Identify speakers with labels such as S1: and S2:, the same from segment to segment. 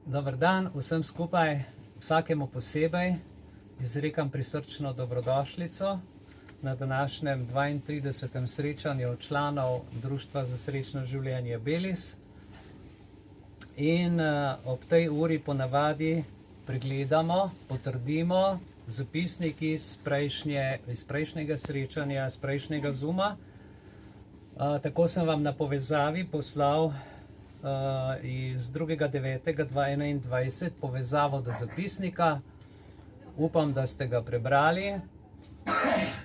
S1: Dober dan vsem skupaj, vsakemu posebej izrekam prisrčno dobrodošlico na današnjem 32. srečanju članov Društva za srečno življenje Belis. In ob tej uri ponavadi pregledamo, potrdimo zapisnik iz prejšnjega srečanja, iz prejšnjega Zooma. Tako sem vam na povezavi poslal iz 2.9.2021 povezavo do zapisnika. Upam, da ste ga prebrali.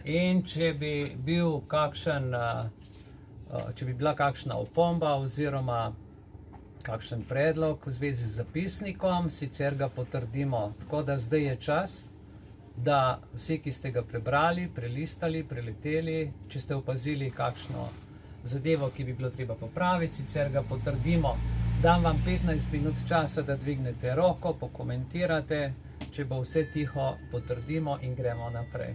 S1: In če bi bila kakšna opomba oziroma kakšen predlog v zvezi z zapisnikom, sicer ga potrdimo. Tako da zdaj je čas, da vsi, ki ste ga prebrali, prelistali, preleteli, če ste opazili kakšno zadevo, ki bi bilo treba popraviti, sicer ga potrdimo. Dam vam 15 minut časa, da dvignete roko, pokomentirate, če bo vse tiho, potrdimo in gremo naprej.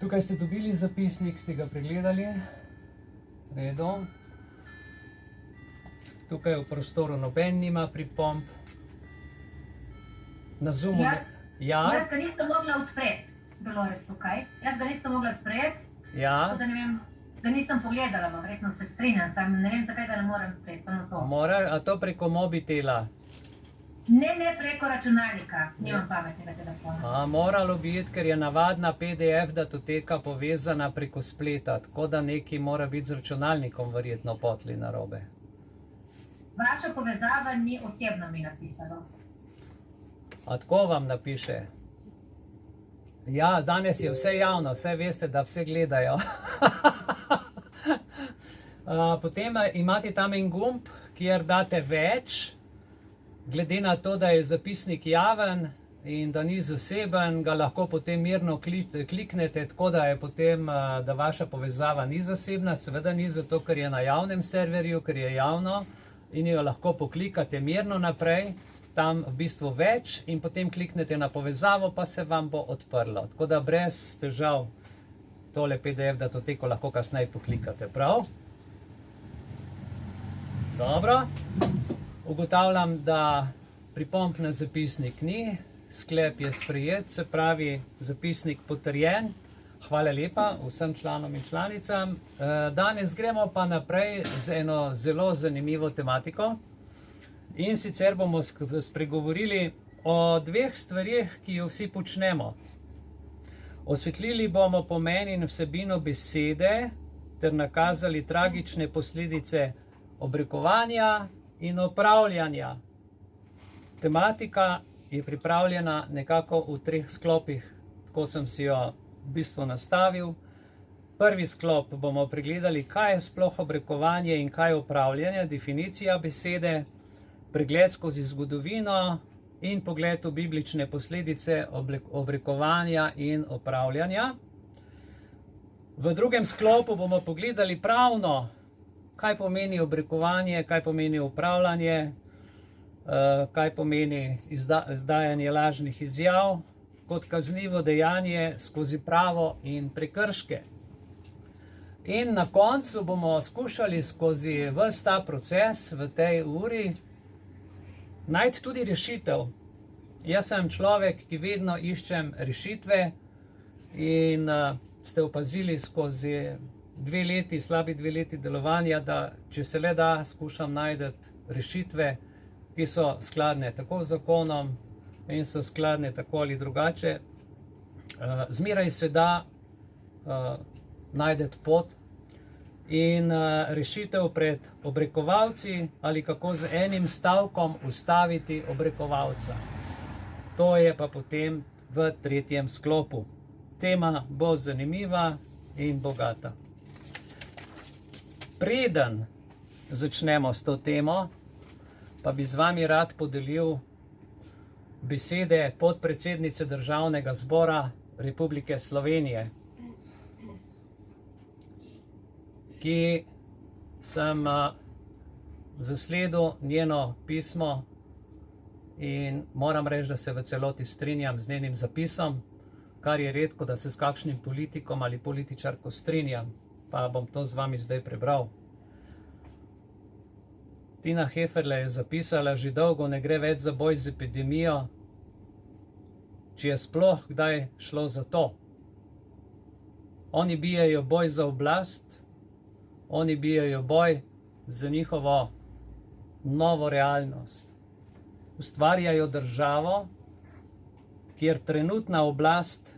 S1: Tukaj ste dobili zapisnik, ste ga pregledali. Redo. Tukaj v prostoru noben nima pripomb. Na Zoomu...
S2: Jaz ga nisem mogla odpreti, Dolores, tukaj. Jaz ga nisem mogla odpreti.
S1: Ja.
S2: Da ne vem, da nisem pogledala, verjetno se strinjam, sam ne vem, zakaj ga ne morem odpreti, samo to.
S1: A to preko mobitela?
S2: Ne preko računalnika, nimam pametnega telefona.
S1: Moralo biti, ker je navadna PDF datoteka povezana preko spleta, tako da nekaj mora biti z računalnikom verjetno potli narobe.
S2: Vaša povezava ni osebno mi napisalo.
S1: A tako vam napiše? Ja, danes je vse javno, vse veste, da vse gledajo. Potem imate tam en gumb, kjer date več. Glede na to, da je zapisnik javen in da ni zaseben, ga lahko potem mirno kliknete, tako da je potem, da vaša povezava ni zasebna. Seveda ni zato, ker je na javnem serverju, ker je javno in jo lahko poklikate mirno naprej. Tam v bistvu več in potem kliknete na povezavo, pa se vam bo odprlo. Tako da brez težav tole PDF datoteko lahko kasneje poklikate, prav? Dobro. Ugotavljam, da pripomb na zapisnik ni. Sklep je sprejet, se pravi zapisnik potrjen. Hvala lepa vsem članom in članicam. Danes gremo pa naprej z eno zelo zanimivo tematiko. In sicer bomo spregovorili o dveh stvarih, ki jo vsi počnemo. Osvetlili bomo pomen in vsebino besede ter nakazali tragične posledice obrekovanja in opravljanja. Tematika je pripravljena nekako v treh sklopih, tako sem si jo v bistvu nastavil. Prvi sklop bomo pregledali, kaj je sploh obrekovanje in kaj je opravljanje, definicija besede, pregled skozi zgodovino in pogled v biblične posledice obrekovanja in opravljanja. V drugem sklopu bomo pogledali pravno, kaj pomeni obrekovanje, kaj pomeni opravljanje, kaj pomeni izdajanje lažnih izjav kot kaznivo dejanje skozi pravo in prekrške. In na koncu bomo skušali skozi ves ta proces v tej uri najti tudi rešitev. Jaz sem človek, ki vedno iščem rešitve in ste opazili skozi slabi 2 leti delovanja, da če se le da, skušam najti rešitve, ki so skladne tako z zakonom in so skladne tako ali drugače. Zmeraj se da najti pot in rešitev pred obrekovalci ali kako z enim stavkom ustaviti obrekovalca. To je pa potem v tretjem sklopu. Tema bo zanimiva in bogata. Preden začnemo s to temo, pa bi z vami rad podelil besede podpredsednice Državnega zbora Republike Slovenije, ki sem zasledil njeno pismo in moram reči, da se v celoti strinjam z njenim zapisom, kar je redko, da se s kakšnim politikom ali političarko strinjam, pa bom to z vami zdaj prebral. Tina Heferle je zapisala, že dolgo ne gre več za boj z epidemijo, če je sploh kdaj šlo za to. Oni bijajo boj za oblast, oni bijajo boj za njihovo novo realnost. Ustvarjajo državo, kjer trenutna oblast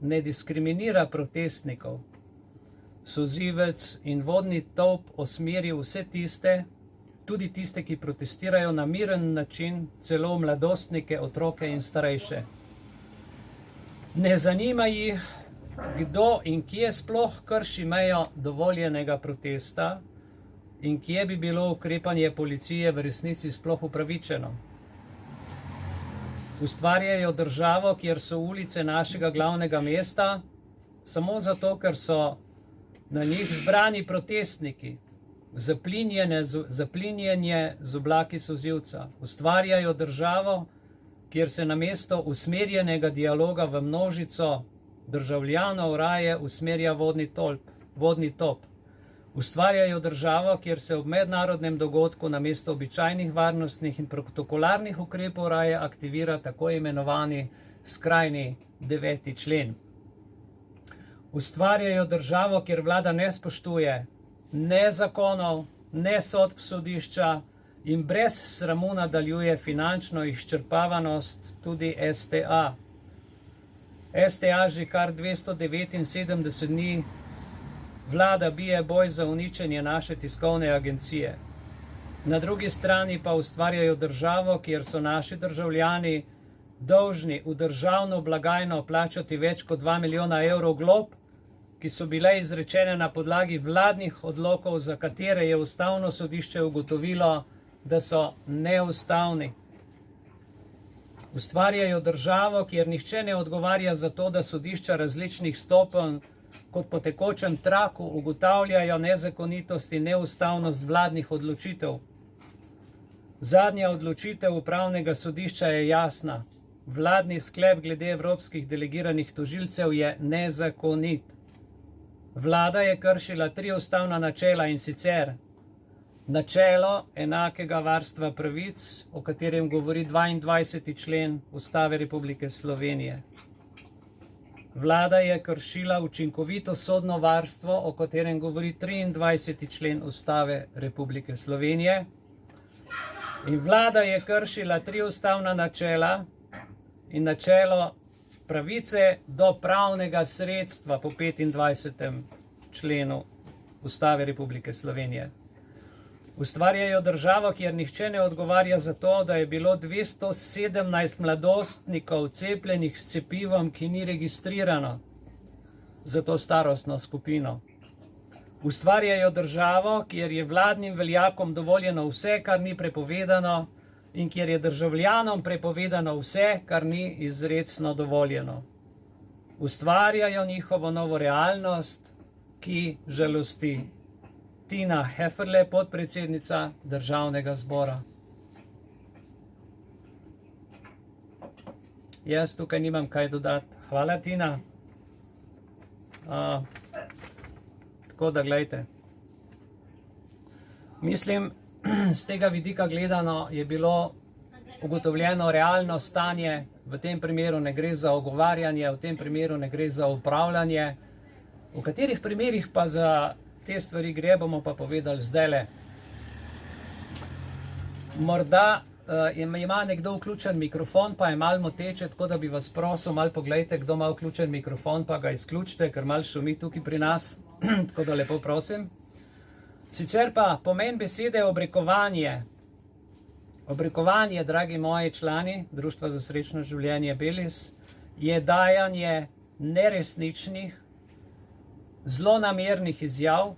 S1: ne diskriminira protestnikov. Solzivec in vodni top osmeri vse tiste, tudi tiste, ki protestirajo na miren način, celo mladostnike, otroke in starejše. Ne zanima jih, kdo in kje sploh krši mejo dovoljenega protesta in kje bi bilo ukrepanje policije v resnici sploh upravičeno. Ustvarjajo državo, kjer so ulice našega glavnega mesta, samo zato, ker so na njih zbrani protestniki, zaplinjenje z oblaki solzivca. Ustvarjajo državo, kjer se namesto usmerjenega dialoga v množico državljanov raje usmerja vodni top. Ustvarjajo državo, kjer se ob mednarodnem dogodku namesto običajnih varnostnih in protokolarnih ukrepov raje aktivira tako imenovani skrajni 9. člen. Ustvarjajo državo, kjer vlada ne spoštuje ne zakonov, ne sodb sodišča in brez sramu nadaljuje finančno izčrpavanost tudi STA. STA že kar 279 dni vlada bije boj za uničenje naše tiskovne agencije. Na drugi strani pa ustvarjajo državo, kjer so naši državljani dolžni v državno blagajno plačati več kot 2 milijona evrov glob, ki so bile izrečene na podlagi vladnih odlokov, za katere je ustavno sodišče ugotovilo, da so neustavni. Ustvarjajo državo, kjer nihče ne odgovarja za to, da sodišča različnih stopenj kot po tekočem traku ugotavljajo nezakonitost in neustavnost vladnih odločitev. Zadnja odločitev upravnega sodišča je jasna. Vladni sklep glede evropskih delegiranih tožilcev je nezakonit. Vlada je kršila 3 ustavna načela, in sicer načelo enakega varstva pravic, o katerem govori 22. člen Ustave Republike Slovenije. Vlada je kršila učinkovito sodno varstvo, o katerem govori 23. člen Ustave Republike Slovenije. In vlada je kršila 3 ustavna načela in načelo pravice do pravnega sredstva po 25. členu Ustave Republike Slovenije. Ustvarjajo državo, kjer nihče ne odgovarja za to, da je bilo 217 mladostnikov cepljenih s cepivom, ki ni registrirano za to starostno skupino. Ustvarjajo državo, kjer je vladnim veljakom dovoljeno vse, kar ni prepovedano, in kjer je državljanom prepovedano vse, kar ni izrecno dovoljeno. Ustvarjajo njihovo novo realnost, ki žalosti. Tina Heferle, podpredsednica Državnega zbora. Jaz tukaj nimam kaj dodati. Hvala, Tina. Tako da, gledajte. Mislim, z tega vidika gledano je bilo ugotovljeno realno stanje. V tem primeru ne gre za ogovarjanje, v tem primeru ne gre za upravljanje. V katerih primerih pa za te stvari gre, bomo pa povedali zdajle. Morda ima nekdo vključen mikrofon, pa je malo moteče, tako da bi vas prosil, malo pogledajte, kdo ima vključen mikrofon, pa ga izključite, ker malo šumi tukaj pri nas, tako da lepo prosim. Sicer pa pomen besede obrekovanje. Obrekovanje, dragi moji člani Društva za srečno življenje Belis, je dajanje neresničnih, zlonamernih izjav,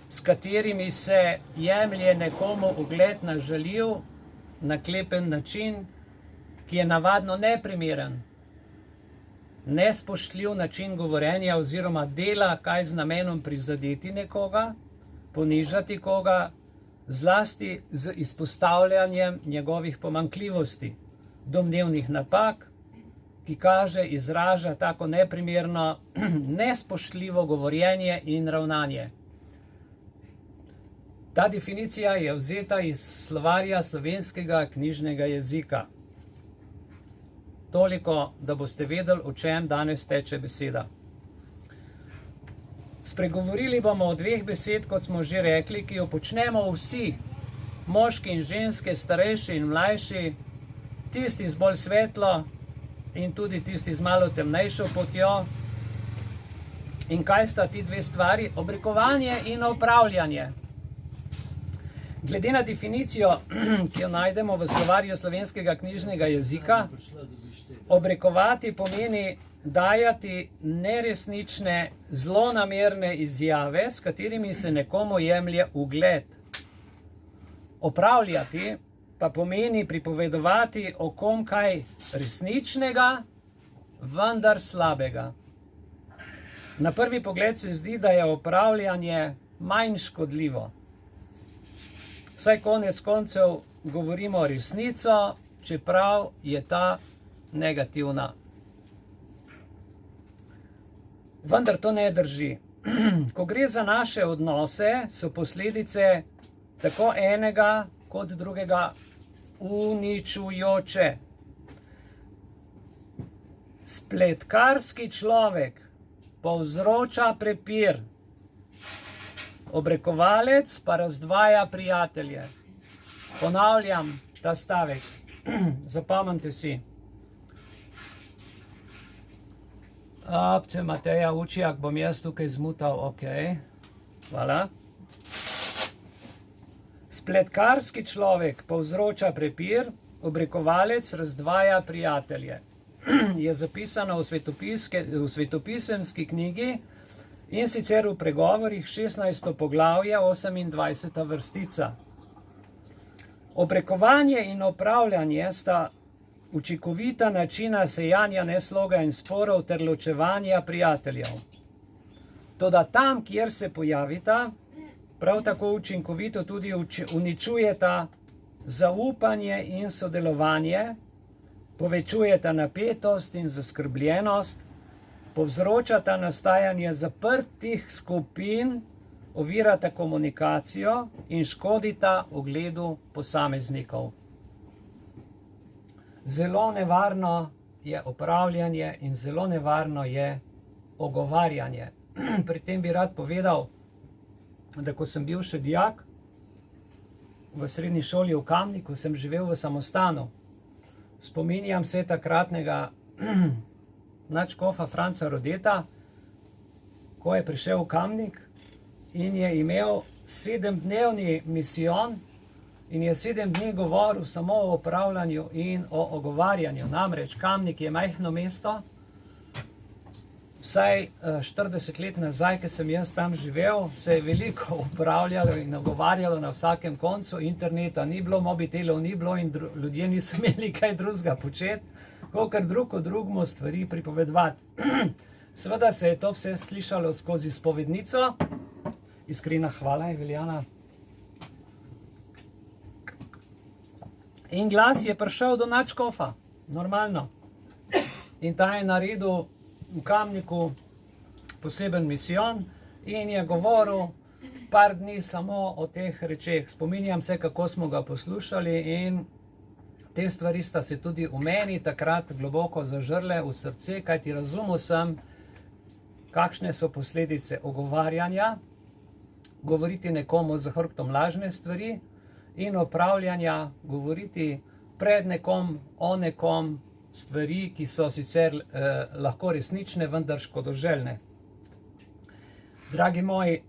S1: s katerimi se jemlje nekomu ugled na žaljiv, naklepen način, ki je navadno neprimeren, nespoštljiv način govorjenja oziroma dela kaj z namenom prizadeti nekoga, ponižati koga, zlasti z izpostavljanjem njegovih pomanjkljivosti, domnevnih napak, ki kaže, izraža tako neprimerno, nespoštljivo govorjenje in ravnanje. Ta definicija je vzeta iz slovarja slovenskega knjižnega jezika. Toliko, da boste vedeli, o čem danes teče beseda. Spregovorili bomo o dveh besed, kot smo že rekli, ki jo počnemo vsi, moški in ženske, starejši in mlajši, tisti z bolj svetlo in tudi tisti z malo temnejšo potjo. In kaj sta ti dve stvari? Obrekovanje in opravljanje. Glede na definicijo, ki jo najdemo v slovarju slovenskega knjižnega jezika, obrekovati pomeni dajati neresnične, zlonamerne izjave, s katerimi se nekomu jemlje ugled. Opravljati pa pomeni pripovedovati o kom kaj resničnega, vendar slabega. Na prvi pogled se zdi, da je opravljanje manj škodljivo. Saj konec koncev govorimo resnico, čeprav je ta negativna. Vendar to ne drži. Ko gre za naše odnose, so posledice tako enega kot drugega uničujoče. Spletkarski človek povzroča prepir, obrekovalec pa razdvaja prijatelje. Ponavljam ta stavek. Zapomnite si. Če Mateja Učijak, bom jaz tukaj zmutal, ok. Hvala. Spletkarski človek povzroča prepir, obrekovalec razdvaja prijatelje. Je zapisano v svetopisemski knjigi in sicer v pregovorih 16. poglavje, 28. vrstica. Obrekovanje in opravljanje sta učinkovita načina sejanja nesloga in sporov ter ločevanja prijateljev. Toda tam, kjer se pojavita, prav tako učinkovito tudi uničujeta zaupanje in sodelovanje, povečujeta napetost in zaskrbljenost, povzročata nastajanje zaprtih skupin, ovirata komunikacijo in škodita ugledu posameznikov. Zelo nevarno je opravljanje in zelo nevarno je ogovarjanje. Pri tem bi rad povedal, da ko sem bil še dijak v srednji šoli v Kamniku, sem živel v samostanu. Spominjam se takratnega nadškofa Franca Rodeta, ko je prišel v Kamnik in je imel 7-dnevni misijon in je 7 dni govoril samo o opravljanju in o ogovarjanju. Namreč Kamnik je majhno mesto, vsaj 40 let nazaj, ko sem jaz tam živel, se je veliko upravljalo in ogovarjalo na vsakem koncu. Interneta ni bilo, mobitelov ni bilo in ljudje niso imeli kaj drugega početi, kakor drug o drugmu stvari pripovedovati. Seveda se je to vse slišalo skozi spovednico. Iskrena hvala, Eveljana. In glas je prišel do nadškofa, normalno. In ta je naredil v Kamniku poseben misijon in je govoril par dni samo o teh rečeh. Spominjam se, kako smo ga poslušali in te stvari sta se tudi v meni takrat globoko zažrle v srce, kajti razumel sem, kakšne so posledice ogovarjanja, govoriti nekomu za hrbtom lažne stvari in opravljanja, govoriti pred nekom, o nekom, stvari, ki so sicer lahko resnične, vendar škodoželjne. Dragi moji,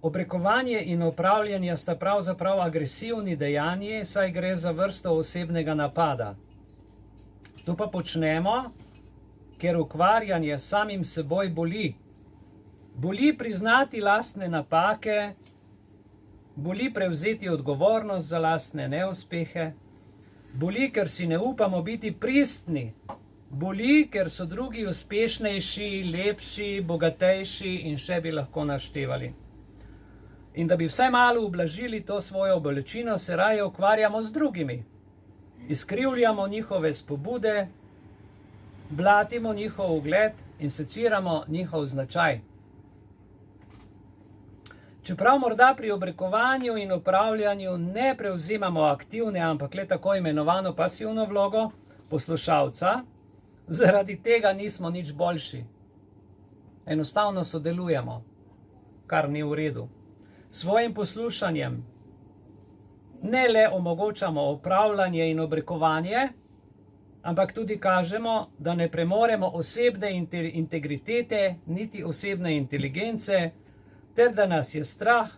S1: obrekovanje in opravljanje sta pravzaprav agresivni dejanji, saj gre za vrsto osebnega napada. To pa počnemo, ker ukvarjanje samim seboj boli. Boli priznati lastne napake, boli prevzeti odgovornost za lastne neuspehe, boli, ker si ne upamo biti pristni, boli, ker so drugi uspešnejši, lepši, bogatejši in še bi lahko naštevali. In da bi vsaj malo ublažili to svojo bolečino, se raje ukvarjamo z drugimi. Izkrivljamo njihove spobude, blatimo njihov ugled in seciramo njihov značaj. Čeprav morda pri obrekovanju in upravljanju ne prevzemamo aktivne, ampak le tako imenovano pasivno vlogo poslušalca, zaradi tega nismo nič boljši. Enostavno sodelujemo, kar ni v redu. Svojim poslušanjem ne le omogočamo upravljanje in obrekovanje, ampak tudi kažemo, da ne premoremo osebne integritete, niti osebne inteligence, ter da nas je strah,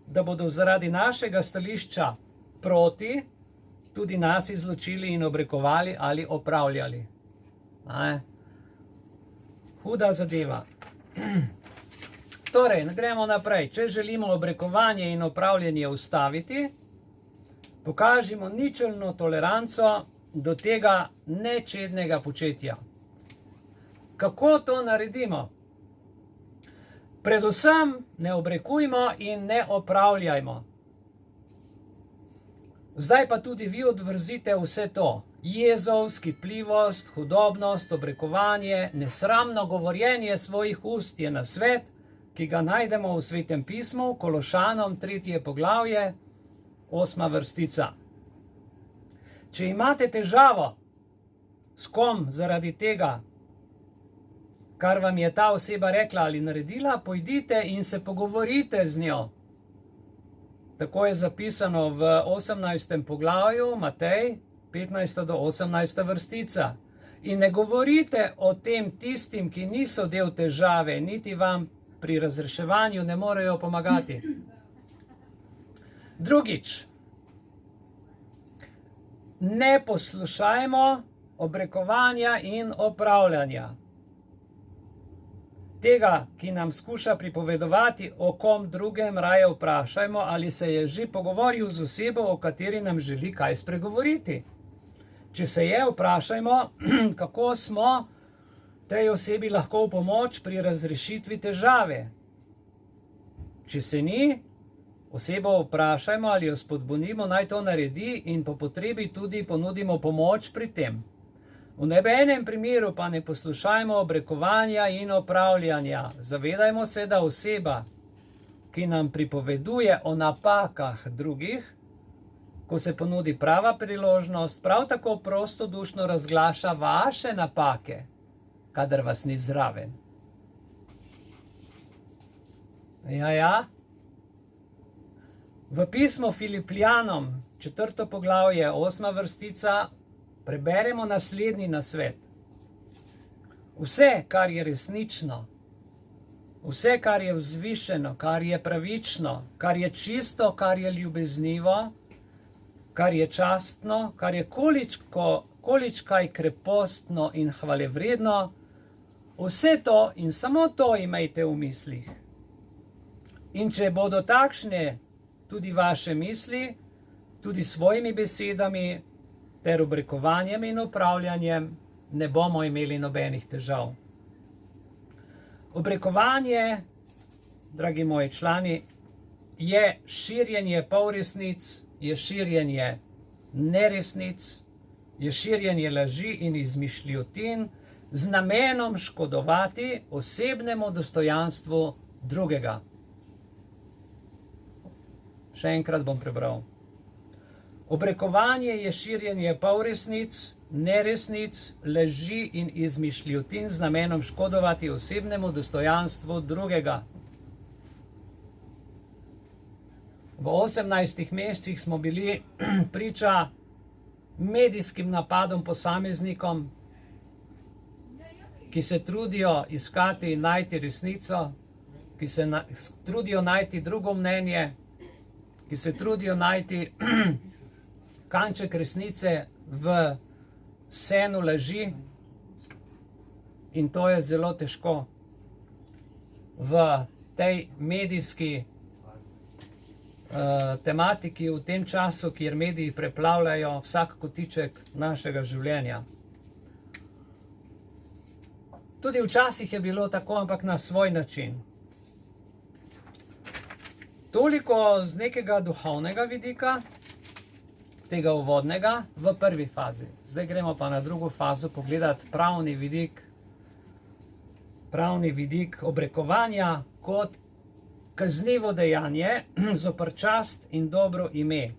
S1: da bodo zaradi našega stališča proti tudi nas izločili in obrekovali ali opravljali. Huda zadeva. Torej, gremo naprej. Če želimo obrekovanje in opravljanje ustaviti, pokažimo ničelno toleranco do tega nečednega početja. Kako to naredimo? Predvsem ne obrekujmo in ne opravljajmo. Zdaj pa tudi vi odvrzite vse to. Jezo, vzkipljivost, hudobnost, obrekovanje, nesramno govorjenje svojih ust je nasvet, ki ga najdemo v Svetem pismu, Kološanom 3. poglavje, 8. vrstica. Če imate težavo s kom zaradi tega, kar vam je ta oseba rekla ali naredila, pojdite in se pogovorite z njo. Tako je zapisano v 18. poglavju, Matej, 15. do 18. vrstica. In ne govorite o tem tistim, ki niso del težave, niti vam pri razreševanju ne morejo pomagati. Drugič, ne poslušajmo obrekovanja in opravljanja. Tega, ki nam skuša pripovedovati o kom drugem, raje vprašajmo, ali se je že pogovoril z osebo, o kateri nam želi kaj spregovoriti. Če se je, vprašajmo, kako smo tej osebi lahko v pomoč pri razrešitvi težave. Če se ni, osebo vprašajmo ali jo spodbudimo, naj to naredi in po potrebi tudi ponudimo pomoč pri tem. V nobenem primeru pa ne poslušajmo obrekovanja in opravljanja. Zavedajmo se, da oseba, ki nam pripoveduje o napakah drugih, ko se ponudi prava priložnost, prav tako prostodušno razglaša vaše napake, kadar vas ni zraven. Ja. V pismu Filipljanom, 4. poglavje, 8. vrstica, preberemo naslednji nasvet. Vse, kar je resnično, vse, kar je vzvišeno, kar je pravično, kar je čisto, kar je ljubeznivo, kar je častno, kar je količkaj krepostno in hvalevredno, vse to in samo to imejte v mislih. In če bodo takšne tudi vaše misli, tudi svojimi besedami ter obrekovanjem in upravljanjem, ne bomo imeli nobenih težav. Obrekovanje, dragi moji člani, je širjenje polresnic, je širjenje neresnic, je širjenje laži in izmišljotin z namenom škodovati osebnemu dostojanstvu drugega. Še enkrat bom prebral. Obrekovanje je širjenje polresnic, neresnic, laži in izmišljotin z namenom škodovati osebnemu dostojanstvu drugega. V 18 mesecih smo bili priča medijskim napadom posameznikom, ki se trudijo iskati in najti resnico, ki se trudijo najti drugo mnenje, ki se trudijo najti kanček resnice v senu laži, in to je zelo težko v tej medijski tematiki, v tem času, kjer mediji preplavljajo vsak kotiček našega življenja. Tudi včasih je bilo tako, ampak na svoj način. Toliko z nekega duhovnega vidika, tega uvodnega, v prvi fazi. Zdaj gremo pa na drugo fazo pogledati pravni vidik obrekovanja kot kaznivo dejanje zoper čast in dobro ime.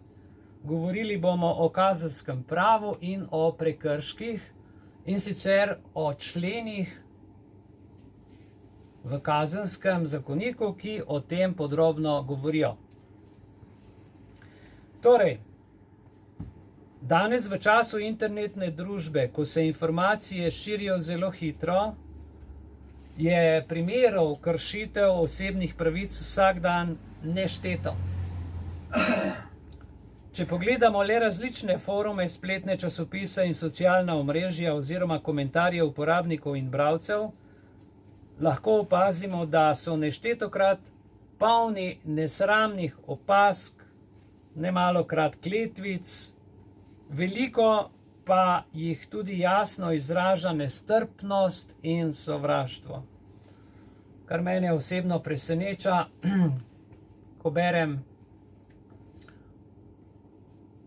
S1: Govorili bomo o kazenskem pravu in o prekrških, in sicer o členih v kazenskem zakoniku, ki o tem podrobno govorijo. Torej, danes v času internetne družbe, ko se informacije širijo zelo hitro, je primerov kršitev osebnih pravic vsak dan nešteto. Če pogledamo le različne forume, spletne časopise in socialna omrežja oziroma komentarje uporabnikov in bralcev, lahko opazimo, da so neštetokrat polni nesramnih opazk, nemalokrat kletvic, veliko pa jih tudi jasno izraža nestrpnost in sovraštvo. Kar mene osebno preseneča, ko berem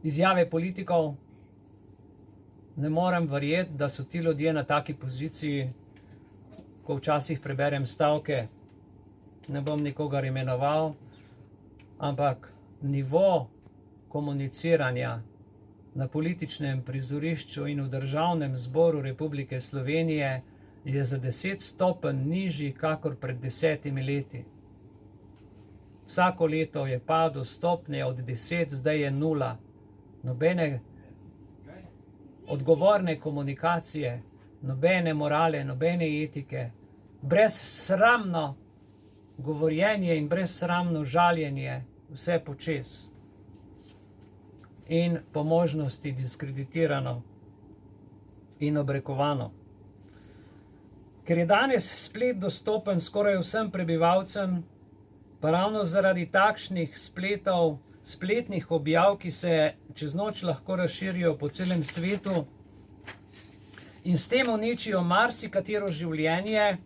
S1: izjave politikov, ne morem verjeti, da so ti ljudje na taki poziciji, ko včasih preberem stavke, ne bom nikogar imenoval, ampak nivo komuniciranja na političnem prizorišču in v Državnem zboru Republike Slovenije je za 10 stopenj nižji, kakor pred 10 leti. Vsako leto je padel stopnje od 10, zdaj je 0. Nobene odgovorne komunikacije, nobene morale, nobene etike, brezsramno govorjenje in brezsramno žaljenje, vse počez. In po možnosti diskreditirano in obrekovano. Ker je danes splet dostopen skoraj vsem prebivalcem, pa ravno zaradi takšnih spletov, spletnih objav, ki se čez noč lahko razširijo po celem svetu in s tem uničijo marsikatero življenje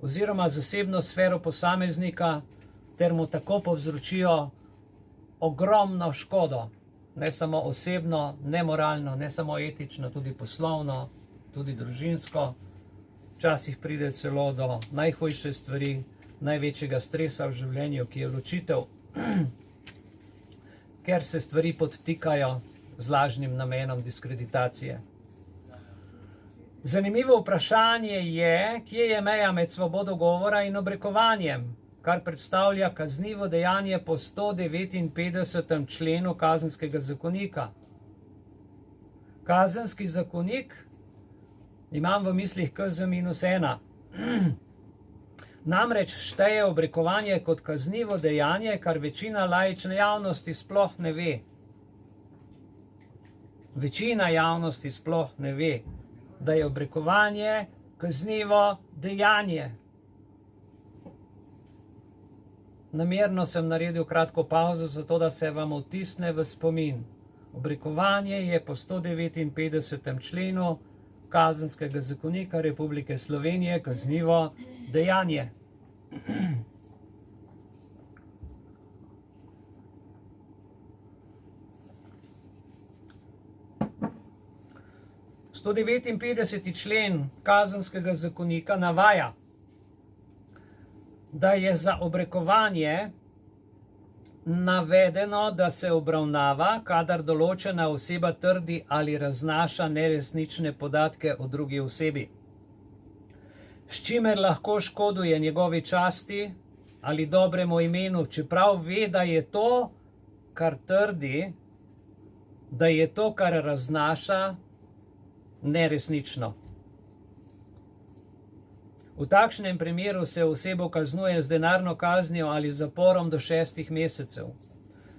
S1: oziroma zasebno sfero posameznika, ter mu tako povzročijo ogromno škodo. Ne samo osebno, ne moralno, ne samo etično, tudi poslovno, tudi družinsko. Včasih pride celo do najhujše stvari, največjega stresa v življenju, ki je ločitev, ker se stvari podtikajo z lažnim namenom diskreditacije. Zanimivo vprašanje je, kje je meja med svobodo govora in obrekovanjem, kar predstavlja kaznivo dejanje po 159. členu Kazenskega zakonika. Kazenski zakonik imam v mislih KZ-1. Namreč šteje obrekovanje kot kaznivo dejanje, kar večina laične javnosti sploh ne ve. Večina javnosti sploh ne ve, da je obrekovanje kaznivo dejanje. Namerno sem naredil kratko pavzo, zato da se vam vtisne v spomin. Obrekovanje je po 159. členu Kazenskega zakonika Republike Slovenije kaznivo dejanje. Sto 159. člen Kazenskega zakonika navaja, da je za obrekovanje navedeno, da se obravnava, kadar določena oseba trdi ali raznaša neresnične podatke o drugi osebi, s čimer lahko škoduje njegovi časti ali dobremu imenu, čeprav ve, da je to, kar trdi, da je to, kar raznaša, neresnično. V takšnem primeru se osebo kaznuje z denarno kaznijo ali zaporom do 6 mesecev.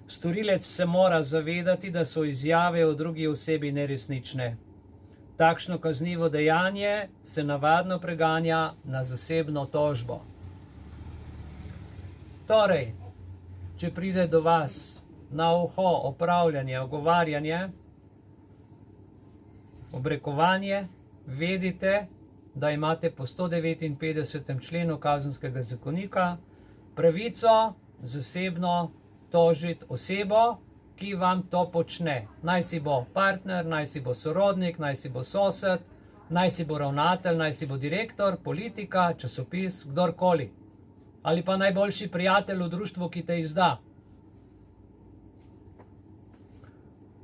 S1: Storilec se mora zavedati, da so izjave o drugi osebi neresnične. Takšno kaznivo dejanje se navadno preganja na zasebno tožbo. Torej, če pride do vas na uho opravljanje, ogovarjanje, obrekovanje, vedite, da imate po 159. členu Kazenskega zakonika pravico zasebno tožiti osebo, ki vam to počne. Naj si bo partner, naj si bo sorodnik, naj si bo sosed, naj si bo ravnatelj, naj si bo direktor, politika, časopis, kdorkoli. ali pa najboljši prijatelj v društvu, ki te izda.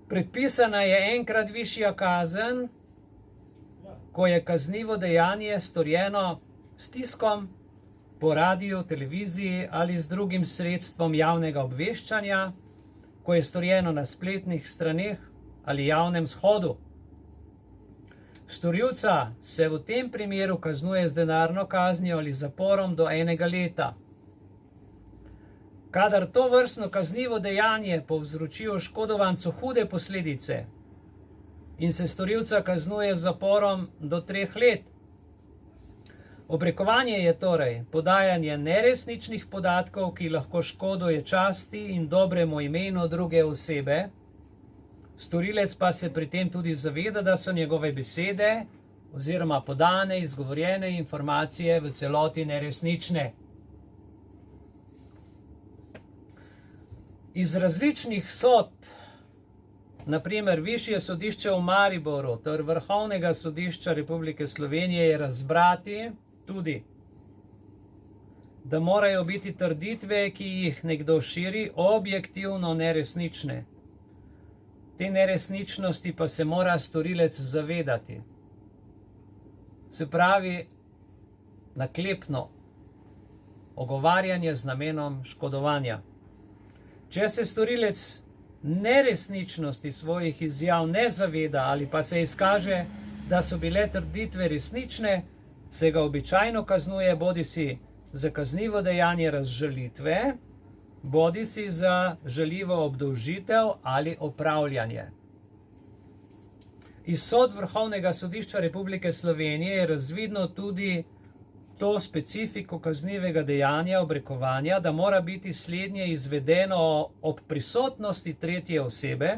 S1: Predpisana je enkrat višja kazen, ko je kaznivo dejanje storjeno s tiskom, po radiju, televiziji ali z drugim sredstvom javnega obveščanja, ko je storjeno na spletnih straneh ali javnem shodu. Storilca se v tem primeru kaznuje z denarno kaznijo ali zaporom do 1 leta. Kadar tovrstno kaznivo dejanje povzroči oškodovancu hude posledice in se storilca kaznuje z zaporom do 3 let. Obrekovanje je torej podajanje neresničnih podatkov, ki lahko škoduje časti in dobremu imenu druge osebe. Storilec pa se pri tem tudi zaveda, da so njegove besede oziroma podane, izgovorjene informacije v celoti neresnične. Iz različnih sodb, na primer Višje sodišče v Mariboru ter Vrhovnega sodišča Republike Slovenije, je razbrati tudi, da morajo biti trditve, ki jih nekdo širi, objektivno neresnične. Te neresničnosti pa se mora storilec zavedati. Se pravi, naklepno ogovarjanje z namenom škodovanja. Če se storilec neresničnosti svojih izjav ne zaveda ali pa se izkaže, da so bile trditve resnične, se ga običajno kaznuje bodisi za kaznivo dejanje razžalitve, bodisi za žaljivo obdolžitev ali opravljanje. Iz sodb Vrhovnega sodišča Republike Slovenije je razvidno tudi to specifiko kaznivega dejanja obrekovanja, da mora biti slednje izvedeno ob prisotnosti tretje osebe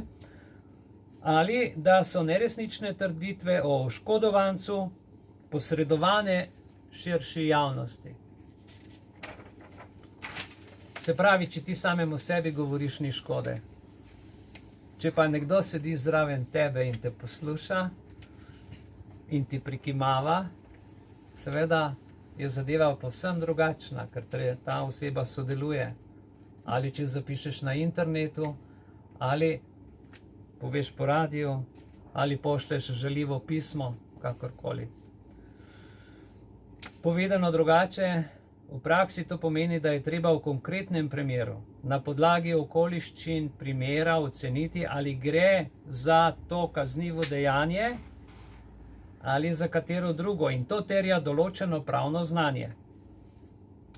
S1: ali da so neresnične trditve o oškodovancu posredovane širši javnosti. Se pravi, če ti samemu sebi govoriš, ni škode. Če pa nekdo sedi zraven tebe in te posluša in ti prikimava, seveda je zadeva povsem drugačna, ker ta oseba sodeluje. Ali če zapišeš na internetu, ali poveš po radiju, ali pošlješ žaljivo pismo, kakorkoli. Povedano drugače, v praksi to pomeni, da je treba v konkretnem primeru na podlagi okoliščin primera oceniti, ali gre za to kaznivo dejanje ali za katero drugo, in to terja določeno pravno znanje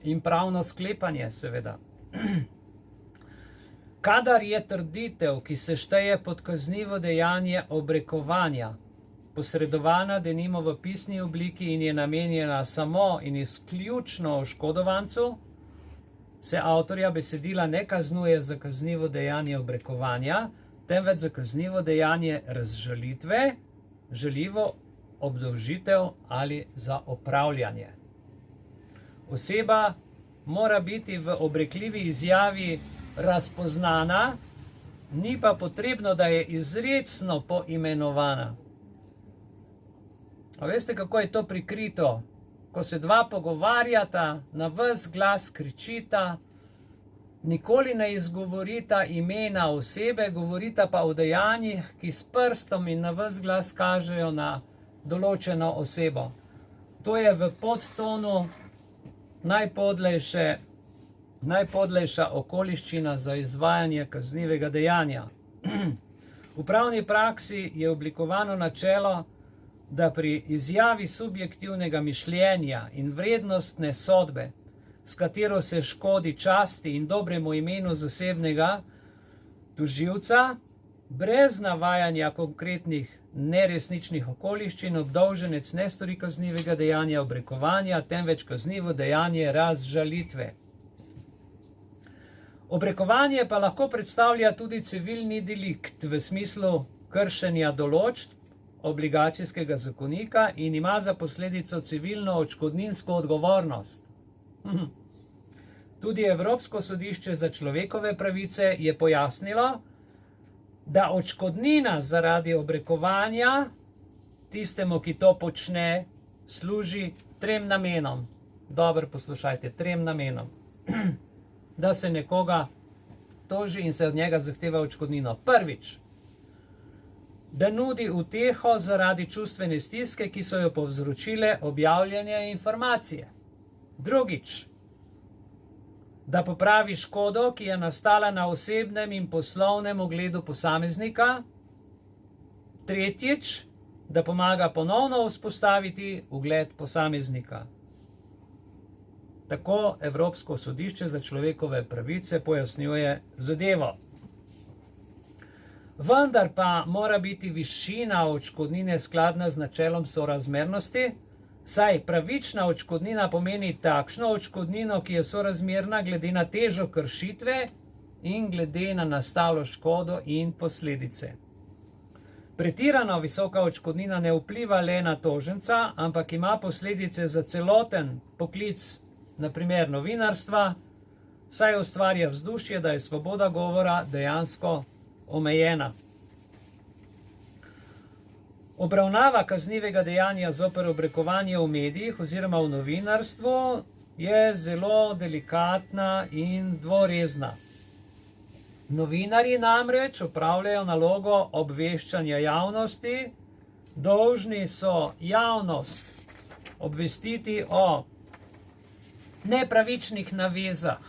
S1: in pravno sklepanje, seveda. Kadar je trditev, ki se šteje pod kaznivo dejanje obrekovanja, posredovana denimo v pisni obliki in je namenjena samo in izključno oškodovancu, se avtorja besedila ne kaznuje za kaznivo dejanje obrekovanja, temveč za kaznivo dejanje razžalitve, žaljivo obdolžitev ali za opravljanje. Oseba mora biti v obrekljivi izjavi razpoznana, ni pa potrebno, da je izrecno poimenovana. A veste, kako je to prikrito? Ko se dva pogovarjata, na ves glas kričita, nikoli ne izgovorita imena osebe, govorita pa o dejanjih, ki s prstom in na ves glas kažejo na določeno osebo. To je v podtonu najpodlejša okoliščina za izvajanje kaznivega dejanja. V pravni praksi je oblikovano načelo, da pri izjavi subjektivnega mišljenja in vrednostne sodbe, s katero se škodi časti in dobremu imenu zasebnega tožilca, brez navajanja konkretnih neresničnih okoliščin obdolženec ne stori kaznivega dejanja obrekovanja, temveč kaznivo dejanje razžalitve. Obrekovanje pa lahko predstavlja tudi civilni delikt v smislu kršenja določb obligacijskega zakonika in ima za posledico civilno odškodninsko odgovornost. Tudi Evropsko sodišče za človekove pravice je pojasnilo, da odškodnina zaradi obrekovanja tistemu, ki to počne, služi 3 namenom. dobro poslušajte, 3 namenom, da se nekoga toži in se od njega zahteva odškodnino. Prvič, da nudi uteho zaradi čustvene stiske, ki so jo povzročile objavljene informacije. Drugič, da popravi škodo, ki je nastala na osebnem in poslovnem ugledu posameznika. Tretjič, da pomaga ponovno vzpostaviti ugled posameznika. Tako Evropsko sodišče za človekove pravice pojasnjuje zadevo. Vendar pa mora biti višina odškodnine skladna z načelom sorazmernosti, saj pravična odškodnina pomeni takšno odškodnino, ki je sorazmerna glede na težo kršitve in glede na nastalo škodo in posledice. Pretirano visoka odškodnina ne vpliva le na toženca, ampak ima posledice za celoten poklic, na primer novinarstva, saj ustvarja vzdušje, da je svoboda govora dejansko omejena. Obravnava kaznivega dejanja zoper obrekovanje v medijih oziroma v novinarstvu je zelo delikatna in dvorezna. Novinarji namreč opravljajo nalogo obveščanja javnosti, dolžni so javnost obvestiti o nepravičnih navezah,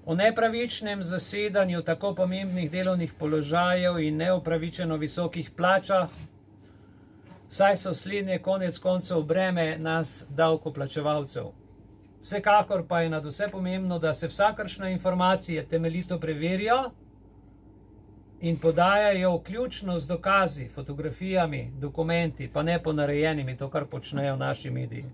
S1: o nepravičnem zasedanju tako pomembnih delovnih položajev in neupravičeno visokih plačah, saj so slednje konec koncev breme nas davkoplačevalcev. Vsekakor pa je nadvse pomembno, da se vsakršne informacije temeljito preverijo in podajajo vključno z dokazi, fotografijami, dokumenti, pa ne ponarejenimi, to kar počnejo naši mediji.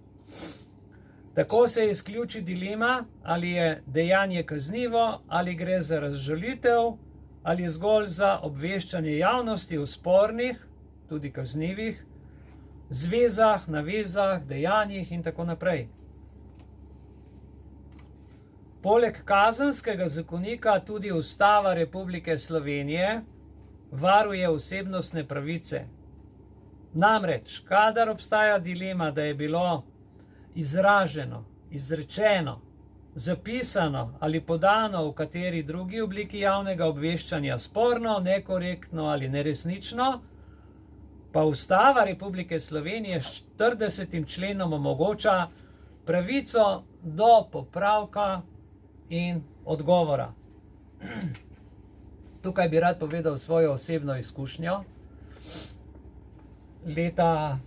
S1: Tako se izključi dilema, ali je dejanje kaznivo, ali gre za razžalitev, ali zgolj za obveščanje javnosti o spornih, tudi kaznivih, zvezah, navezah, dejanjih in tako naprej. Poleg kazenskega zakonika tudi Ustava Republike Slovenije varuje osebnostne pravice. Namreč, kadar obstaja dilema, da je bilo izraženo, izrečeno, zapisano ali podano v kateri drugi obliki javnega obveščanja sporno, nekorektno ali neresnično, pa Ustava Republike Slovenije s 40. členom omogoča pravico do popravka in odgovora. Tukaj bi rad povedal svojo osebno izkušnjo. Leta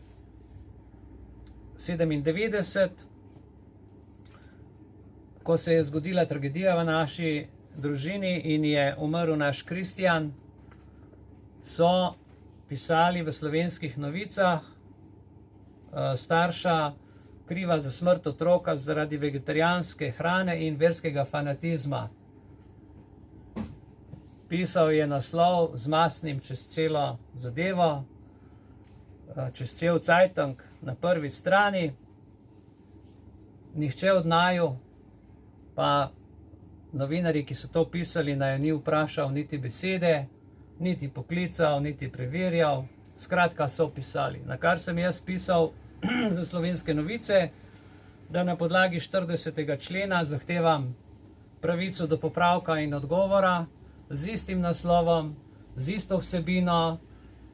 S1: 1997, ko se je zgodila tragedija v naši družini in je umrl naš Kristjan, so pisali v Slovenskih novicah, starša kriva za smrt otroka zaradi vegetarijanske hrane in verskega fanatizma. Pisal je naslov z masnim čez celo zadevo, čez cel cajtang na prvi strani. Nihče od naju, pa novinarji, ki so to pisali, naj ni vprašal niti besede, niti poklical, niti preverjal. Skratka, so pisali. Na kar sem jaz pisal v Slovenske novice, da na podlagi 40. člena zahtevam pravico do popravka in odgovora z istim naslovom, z isto vsebino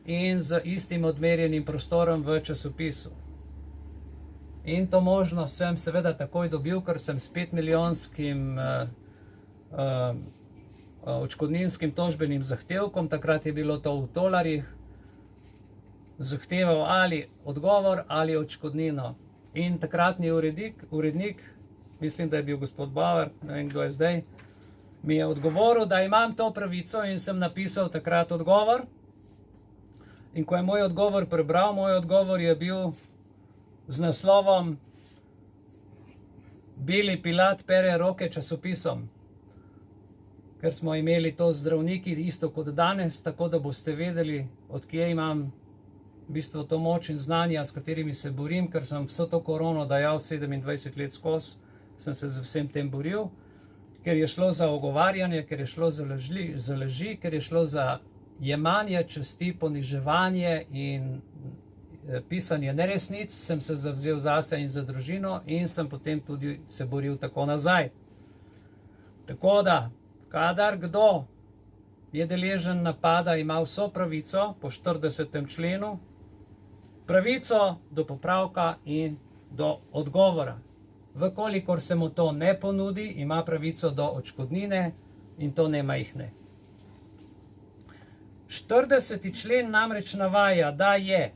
S1: in z istim odmerjenim prostorom v časopisu. In to možnost sem seveda takoj dobil, ker sem s 5-milijonskim odškodninskim tožbenim zahtevkom, takrat je bilo to v tolarjih, zahteval ali odgovor ali odškodnino. In takratni urednik, mislim, da je bil gospod Bauer, ne vem, kdo je zdaj, mi je odgovoril, da imam to pravico in sem napisal takrat odgovor. In ko je moj odgovor prebral, moj odgovor je bil z naslovom Beli Pilat pere roke časopisom. Ker smo imeli to zdravniki isto kot danes, tako da boste vedeli, odkje imam v bistvu to moč in znanja, s katerimi se borim, ker sem vso to korono dajal 27 let skozi, sem se z vsem tem boril, ker je šlo za ogovarjanje, ker je šlo za laži, ker je šlo za jemanje časti, poniževanje in pisanje neresnic, sem se zavzel zase in za družino in sem potem tudi se boril tako nazaj. Tako da, kadar kdo je deležen napada, ima vso pravico po 40. členu, pravico do popravka in do odgovora. Vkolikor se mu to ne ponudi, ima pravico do odškodnine in to ne majhne. 40. člen namreč navaja, da je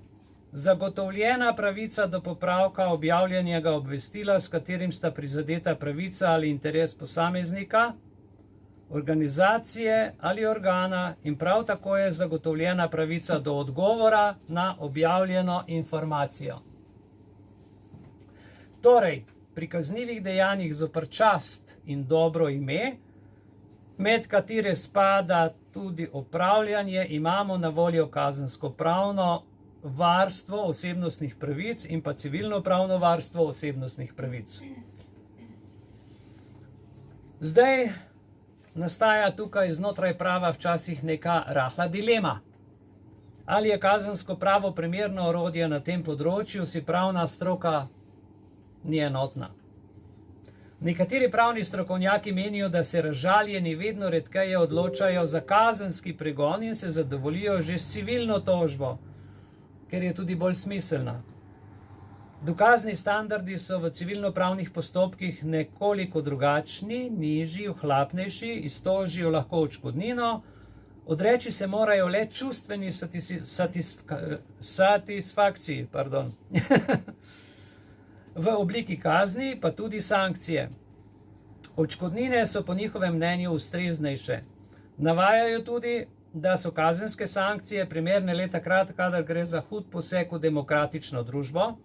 S1: zagotovljena pravica do popravka objavljenega obvestila, s katerim sta prizadeta pravica ali interes posameznika, organizacije ali organa, in prav tako je zagotovljena pravica do odgovora na objavljeno informacijo. Torej, pri kaznivih dejanjih zoper čast in dobro ime, med katere spada tudi opravljanje, imamo na voljo kazenskopravno varstvo osebnostnih pravic in pa civilnopravno varstvo osebnostnih pravic. Zdaj nastaja tukaj znotraj prava včasih neka rahla dilema. Ali je kazensko pravo primerno orodje na tem področju, si pravna stroka ni enotna. Nekateri pravni strokovnjaki menijo, da se razžaljeni vedno redkeje odločajo za kazenski pregon in se zadovoljijo že s civilno tožbo, ker je tudi bolj smiselna. Dokazni standardi so v civilnopravnih postopkih nekoliko drugačni, nižji, ohlapnejši, iztožijo lahko odškodnino, odreči se morajo le čustveni satisfakciji, v obliki kazni pa tudi sankcije. Odškodnine so po njihovem mnenju ustreznejše. Navajajo tudi, da so kazenske sankcije primerne le takrat, kadar gre za hud poseg v demokratično družbo,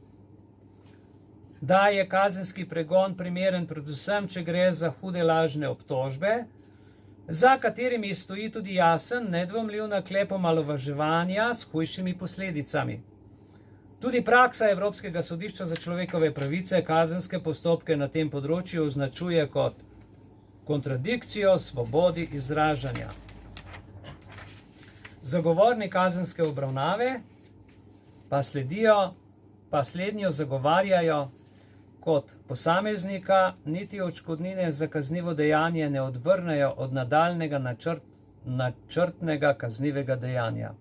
S1: da je kazenski pregon primeren predvsem, če gre za hude lažne obtožbe, za katerimi stoji tudi jasen, nedvomljiv naklep omalovaževanja s hujšimi posledicami. Tudi praksa Evropskega sodišča za človekove pravice kazenske postopke na tem področju označuje kot kontradikcijo svobodi izražanja. Zagovorni kazenske obravnave pa slednjo zagovarjajo kot posameznika, niti odškodnine za kaznivo dejanje ne odvrnejo od nadaljnjega načrtnega kaznivega dejanja.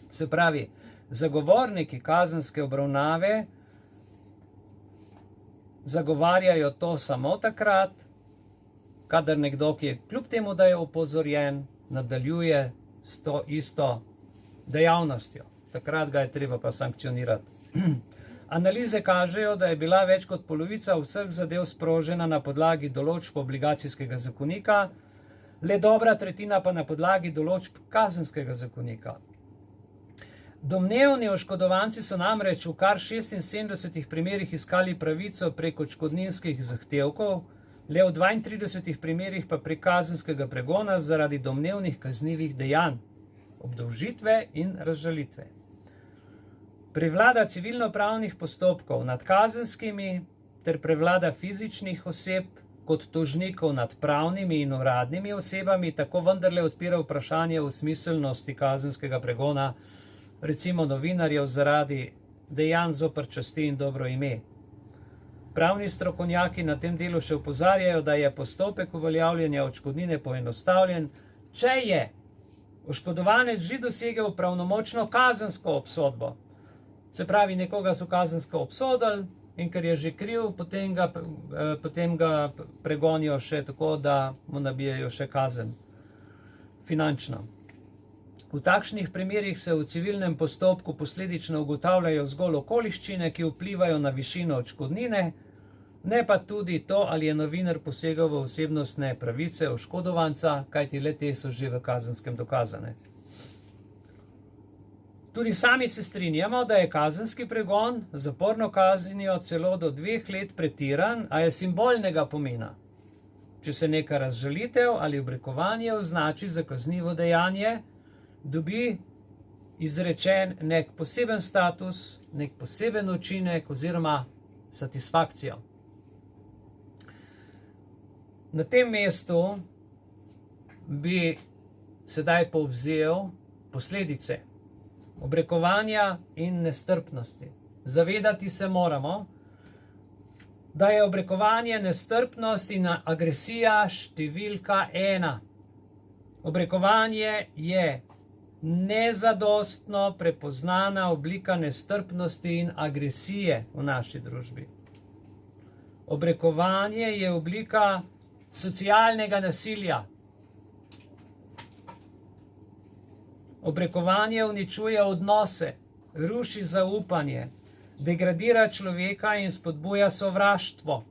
S1: Se pravi, zagovorniki kazenske obravnave zagovarjajo to samo takrat, kadar nekdo, ki je kljub temu, da je opozorjen, nadaljuje s to isto dejavnostjo. Takrat ga je treba pa sankcionirati. Analize kažejo, da je bila več kot polovica vseh zadev sprožena na podlagi določb obligacijskega zakonika, le dobra tretjina pa na podlagi določb kazenskega zakonika. Domnevni oškodovanci so namreč v kar 76 primerih iskali pravico prek odškodninskih zahtevkov, le v 32 primerih pa prek kazenskega pregona zaradi domnevnih kaznivih dejanj, obdolžitve in razžalitve. Prevlada civilnopravnih postopkov nad kazenskimi ter prevlada fizičnih oseb kot tožnikov nad pravnimi in uradnimi osebami tako vendarle odpira vprašanje o smiselnosti kazenskega pregona, recimo novinarjev zaradi dejanj zoper časti in dobro ime. Pravni strokovnjaki na tem delu še opozarjajo, da je postopek uveljavljanja odškodnine poenostavljen, če je oškodovanec že dosegel pravnomočno kazensko obsodbo. Se pravi, nekoga so kazensko obsodili in ker je že kriv, potem ga pregonijo še tako, da mu nabijajo še kazen finančno. V takšnih primerih se v civilnem postopku posledično ugotavljajo zgolj okoliščine, ki vplivajo na višino odškodnine, ne pa tudi to, ali je novinar posegal v osebnostne pravice oškodovanca, kajti le te so že v kazenskem dokazane. Tudi sami se strinjamo, da je kazenski pregon z zaporno kaznijo celo do 2 let pretiran, a je simbolnega pomena. Če se neka razžalitev ali obrekovanje označi za kaznivo dejanje, dobi izrečen nek poseben status, nek poseben učinek oziroma satisfakcijo. Na tem mestu bi sedaj povzel posledice obrekovanja in nestrpnosti. Zavedati se moramo, da je obrekovanje, nestrpnost in agresija številka 1. Obrekovanje je nezadostno prepoznana oblika nestrpnosti in agresije v naši družbi. Obrekovanje je oblika socialnega nasilja. Obrekovanje uničuje odnose, ruši zaupanje, degradira človeka in spodbuja sovraštvo.